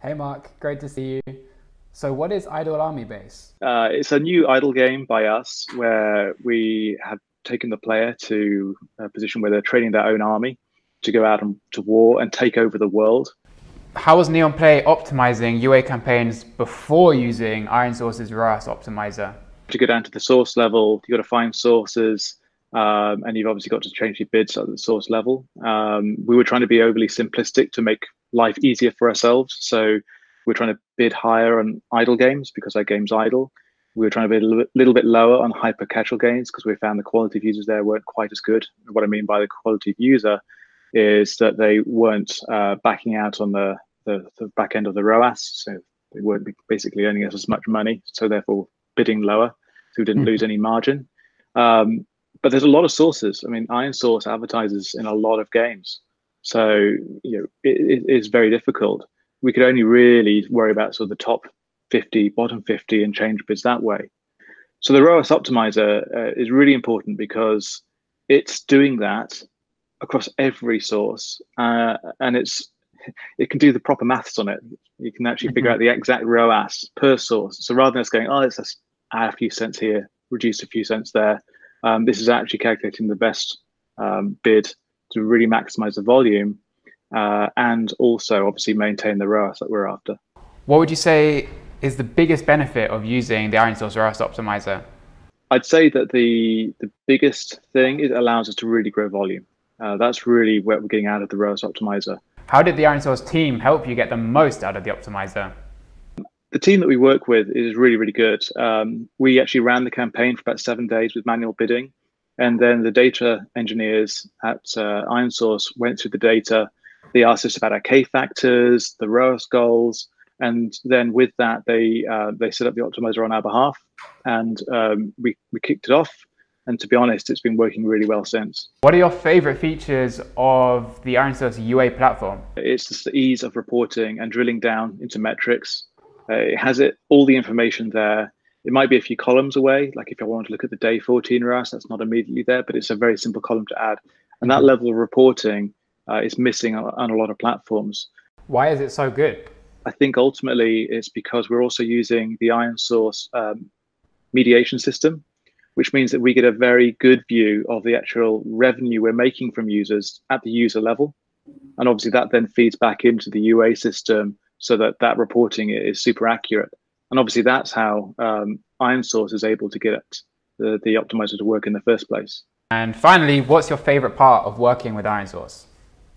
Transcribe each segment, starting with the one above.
Hey Mark, great to see you. So what is Idle Army Base? It's a new idle game by us where we have taken the player to a position where they're training their own army to go out to war and take over the world. How was Neon Play optimizing UA campaigns before using Iron Source's ROAS optimizer? To go down to the source level, you've got to find sources, and you've obviously got to change your bids at the source level. We were trying to be overly simplistic to make life easier for ourselves. So we're trying to bid higher on idle games because our game's idle. We were trying to bid a little bit lower on hyper casual games because we found the quality of users there weren't quite as good. What I mean by the quality of user is that they weren't backing out on the back end of the ROAS. So they weren't basically earning us as much money. So therefore bidding lower, so we didn't lose any margin. But there's a lot of sources. I mean, Iron Source advertises in a lot of games. So it is very difficult. We could only really worry about sort of the top 50, bottom 50 and change bids that way. So the ROAS optimizer is really important because it's doing that across every source, and it can do the proper maths on it. You can actually figure out the exact ROAS per source. So rather than us going, oh, let's just add a few cents here, reduce a few cents there, this is actually calculating the best bid to really maximize the volume and also obviously maintain the ROAS that we're after. What would you say is the biggest benefit of using the Iron Source ROAS optimizer? I'd say that the biggest thing is it allows us to really grow volume. That's really what we're getting out of the ROAS optimizer. How did the Iron Source team help you get the most out of the optimizer? The team that we work with is really, really good. We actually ran the campaign for about 7 days with manual bidding. And then the data engineers at Iron Source went through the data. They asked us about our K factors, the ROAS goals. And then with that, they set up the optimizer on our behalf. And we kicked it off. And to be honest, it's been working really well since. What are your favorite features of the Iron Source UA platform? It's just the ease of reporting and drilling down into metrics. It has all the information there. It might be a few columns away. Like if I want to look at the day 14 ROAS, that's not immediately there, but it's a very simple column to add. And that level of reporting is missing on a lot of platforms. Why is it so good? I think ultimately it's because we're also using the Iron Source mediation system, which means that we get a very good view of the actual revenue we're making from users at the user level. And obviously that then feeds back into the UA system so that reporting is super accurate. And obviously that's how Iron Source is able to get the optimizer to work in the first place. And finally, what's your favorite part of working with Iron Source?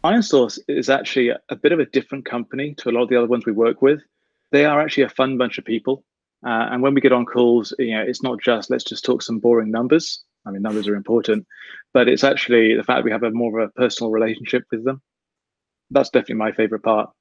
Iron Source is actually a bit of a different company to a lot of the other ones we work with. They are actually a fun bunch of people. And when we get on calls, it's not just let's just talk some boring numbers. I mean, numbers are important, but it's actually the fact that we have more of a personal relationship with them. That's definitely my favorite part.